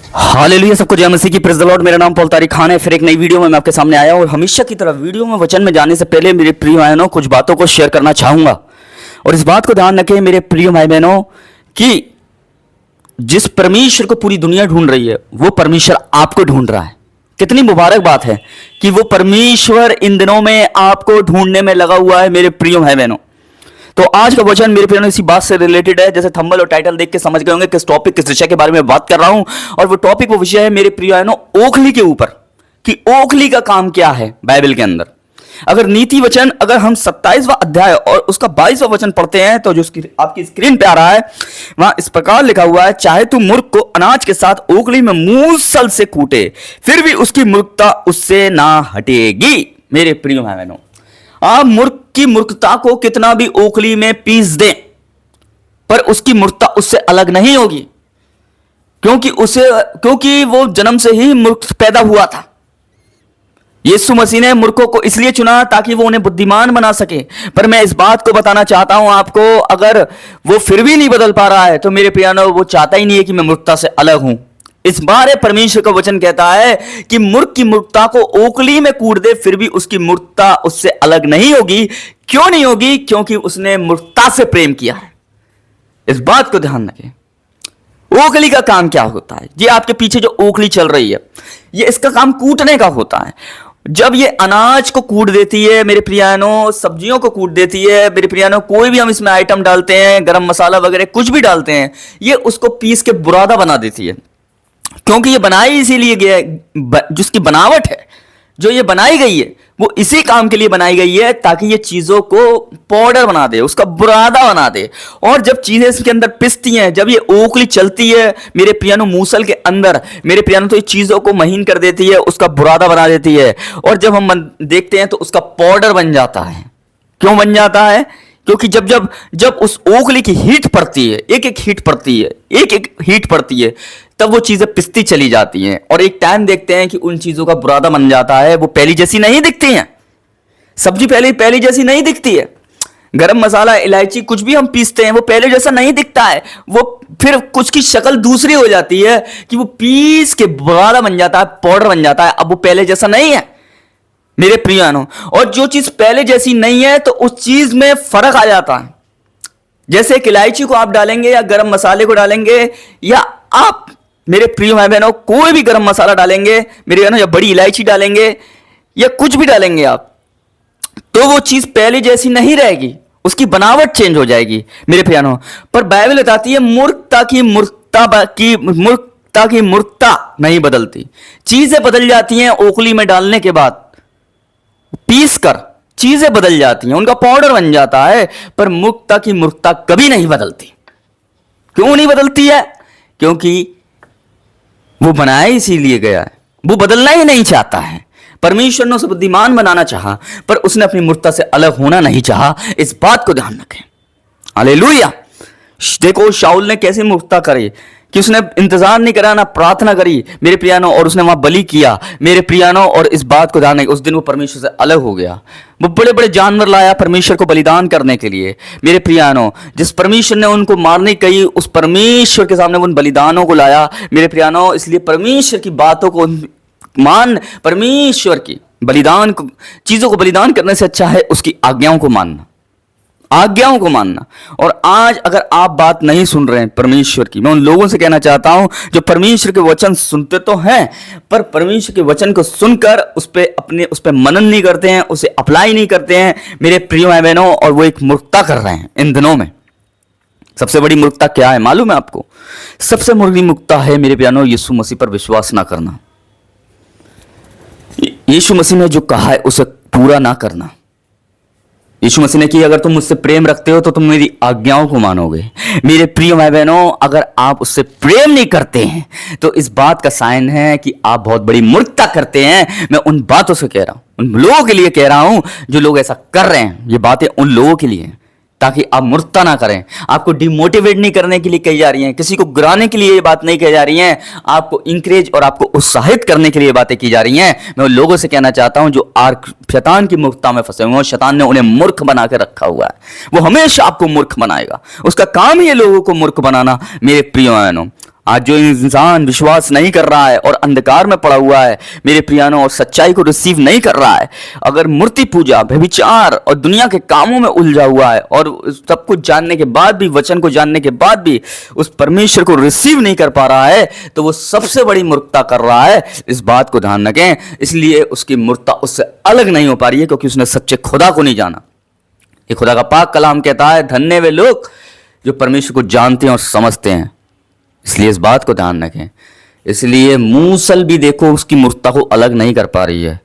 Hallelujah, सबको जय मसीह की, प्रेज़ द लॉर्ड। मेरा नाम पॉल तारिक खान है। फिर एक नई वीडियो में मैं आपके सामने आया और हमेशा की तरह वीडियो में वचन में जाने से पहले मेरे प्रिय भाई बहनों कुछ बातों को शेयर करना चाहूंगा। और इस बात को ध्यान रखें मेरे प्रिय भाई बहनों कि जिस परमेश्वर को पूरी दुनिया ढूंढ रही है वो परमेश्वर आपको ढूंढ रहा है। कितनी मुबारक बात है कि वो परमेश्वर इन दिनों में आपको ढूंढने में लगा हुआ है मेरे प्रिय भाई बहनों। तो आज का वचन मेरे प्रिय इसी बात से रिलेटेड है। जैसे थंबनेल और टाइटल देख के समझ गए होंगे किस टॉपिक किस विषय के बारे में बात कर रहा हूं। और वो टॉपिक वो विषय है मेरे प्रिय बहनों ओखली के ऊपर कि ओखली का काम क्या है बाइबल के अंदर। अगर नीति वचन अगर हम 27वां अध्याय और उसका 22वां वचन पढ़ते हैं तो जो आपकी स्क्रीन पे आ रहा है वहां इस प्रकार लिखा हुआ है, चाहे तू मूर्ख को अनाज के साथ ओखली में मूसल से कूटे फिर भी उसकी मूर्खता उससे ना हटेगी। मेरे प्रिय भाई बहनों, आप मूर्ख की मूर्खता को कितना भी ओखली में पीस दें पर उसकी मूर्खता उससे अलग नहीं होगी, क्योंकि वो जन्म से ही मूर्ख पैदा हुआ था। यीशु मसीह ने मूर्खों को इसलिए चुना ताकि वो उन्हें बुद्धिमान बना सके। पर मैं इस बात को बताना चाहता हूं आपको, अगर वो फिर भी नहीं बदल पा रहा है तो मेरे प्रियानो वो चाहता ही नहीं है कि मैं मूर्खता से अलग हूं। इस बार परमेश्वर का वचन कहता है कि मूर्ख की मूर्खता को ओखली में कूट दे फिर भी उसकी मूर्खता उससे अलग नहीं होगी। क्यों नहीं होगी? क्योंकि उसने मूर्खता से प्रेम किया है। इस बात को ध्यान रखें। ओखली का काम क्या होता है? ये आपके पीछे जो ओखली चल रही है ये इसका काम कूटने का होता है। जब ये अनाज को कूट देती है मेरे प्रियानो, सब्जियों को कूट देती है मेरे प्रियानो, कोई भी हम इसमें आइटम डालते हैं, गरम मसाला वगैरह कुछ भी डालते हैं, ये उसको पीस के बुरादा बना देती है। क्योंकि ये बनाई इसीलिए गया है, जिसकी बनावट है जो ये बनाई गई है वो इसी काम के लिए बनाई गई है ताकि ये चीजों को पाउडर बना दे, उसका बुरादा बना दे। और जब चीजें इसके अंदर पिसती हैं, जब ये ओखली चलती है मेरे प्रियानो मूसल के अंदर मेरे प्रियानो, तो ये चीजों को महीन कर देती है, उसका बुरादा बना देती है। और जब हम देखते हैं तो उसका पाउडर बन जाता है। क्यों बन जाता है? क्योंकि जब जब जब उस ओखली की हीट पड़ती है, एक एक हीट पड़ती है तब वो चीजें पिसती चली जाती हैं। और एक टाइम देखते हैं कि उन चीजों का बुरादा बन जाता है, वो पहली जैसी नहीं दिखती हैं। सब्जी पहली जैसी नहीं दिखती है। गरम मसाला, इलायची कुछ भी हम पीसते हैं वो पहले जैसा नहीं दिखता है, वो फिर कुछ की शक्ल दूसरी हो जाती है कि वो पीस के बुरादा बन जाता है, पाउडर बन जाता है। अब वो पहले जैसा नहीं है मेरे प्रियानो। और जो चीज पहले जैसी नहीं है तो उस चीज में फर्क आ जाता है। जैसे एक इलायची को आप डालेंगे या गरम मसाले को डालेंगे, या आप मेरे प्रिय भाई बहनों कोई भी गरम मसाला डालेंगे मेरे बहनों, या बड़ी इलायची डालेंगे या कुछ भी डालेंगे आप, तो वो चीज पहले जैसी नहीं रहेगी, उसकी बनावट चेंज हो जाएगी मेरे प्रियानो। पर बाइबल बताती है मूर्खता की मूर्खता नहीं बदलती। चीजें बदल जाती हैं ओखली में डालने के बाद, पीस कर चीजें बदल जाती हैं, उनका पाउडर बन जाता है, पर मूर्खता की मूर्खता कभी नहीं बदलती। क्यों नहीं बदलती है? क्योंकि वो बनाया इसीलिए गया है, वो बदलना ही नहीं चाहता है। परमेश्वर ने उसे बुद्धिमान बनाना चाहा पर उसने अपनी मूर्खता से अलग होना नहीं चाहा। इस बात को ध्यान रखें। हालेलुया। देखो शाऊल ने कैसे मूर्खता करे कि उसने इंतजार नहीं करा, ना प्रार्थना करी मेरे प्रियानो, और उसने वहां बलि किया मेरे प्रियानो। और इस बात को ध्यान रखें, उस दिन वो परमेश्वर से अलग हो गया। वो बड़े बड़े जानवर लाया परमेश्वर को बलिदान करने के लिए मेरे प्रियानो। जिस परमेश्वर ने उनको मारने कही उस परमेश्वर के सामने उन बलिदानों को लाया मेरे प्रियानो। इसलिए परमेश्वर की बातों को मान, परमेश्वर की बलिदान को, चीजों को बलिदान करने से अच्छा है उसकी आज्ञाओं को मानना। और आज अगर आप बात नहीं सुन रहे हैं परमेश्वर की, मैं उन लोगों से कहना चाहता हूं जो परमेश्वर के वचन सुनते तो हैं पर परमेश्वर के वचन को सुनकर उस पे मनन नहीं करते हैं, उसे अप्लाई नहीं करते हैं मेरे प्रिय भाई बहनों, और वो एक मूर्खता कर रहे हैं इन दिनों में। सबसे बड़ी मूर्खता क्या है मालूम है आपको? सबसे बड़ी मूर्खता है मेरे प्रियानो यीशु मसीह पर विश्वास ना करना। यीशु मसीह ने जो कहा है उसे पूरा ना करना। यीशु मसीह ने कि अगर तुम मुझसे प्रेम रखते हो तो तुम मेरी आज्ञाओं को मानोगे। मेरे प्रिय भाई बहनों, अगर आप उससे प्रेम नहीं करते हैं तो इस बात का साइन है कि आप बहुत बड़ी मूर्खता करते हैं। मैं उन बातों से कह रहा हूं, उन लोगों के लिए कह रहा हूं जो लोग ऐसा कर रहे हैं। ये बातें उन लोगों के लिए ताकि आप मूर्खता ना करें। आपको डिमोटिवेट नहीं करने के लिए कही जा रही हैं, किसी को गिराने के लिए ये बात नहीं कही जा रही हैं, आपको इंकरेज और आपको उत्साहित करने के लिए बातें की जा रही हैं। मैं उन लोगों से कहना चाहता हूं जो शैतान की मूर्खता में फंसे हुए हैं, शैतान ने उन्हें मूर्ख बना के रखा हुआ है। वो हमेशा आपको मूर्ख बनाएगा, उसका काम ही है लोगों को मूर्ख बनाना मेरे प्रिय बहनों। आज जो इंसान विश्वास नहीं कर रहा है और अंधकार में पड़ा हुआ है मेरे प्रियानों, और सच्चाई को रिसीव नहीं कर रहा है, अगर मूर्ति पूजा, व्यभिचार और दुनिया के कामों में उलझा हुआ है और सब कुछ जानने के बाद भी, वचन को जानने के बाद भी उस परमेश्वर को रिसीव नहीं कर पा रहा है, तो वो सबसे बड़ी मूर्खता कर रहा है। इस बात को ध्यान रखें। इसलिए उसकी मूर्खता उससे अलग नहीं हो पा रही है, क्योंकि उसने सच्चे खुदा को नहीं जाना। ये खुदा का पाक कलाम कहता है, धन्य वे लोग जो परमेश्वर को जानते हैं और समझते हैं। इसलिए इस बात को ध्यान रखें। इसलिए मूसल भी देखो उसकी मूर्खता को अलग नहीं कर पा रही है,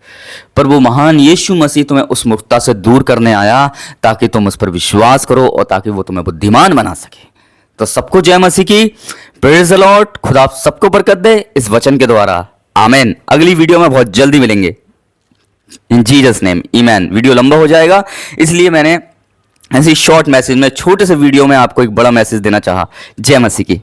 पर वो महान यीशु मसीह तुम्हें उस मूर्खता से दूर करने आया ताकि तुम उस पर विश्वास करो और ताकि वो तुम्हें बुद्धिमान बना सके। तो सबको जय मसीह की, प्रेज द लॉर्ड। खुदा सबको बरकत दे इस वचन के द्वारा। आमेन। अगली वीडियो में बहुत जल्दी मिलेंगे इन जीसस नेम, ईमैन। वीडियो लंबा हो जाएगा, इसलिए मैंने ऐसी शॉर्ट मैसेज में, छोटे से वीडियो में आपको एक बड़ा मैसेज देना चाहा। जय मसीह की।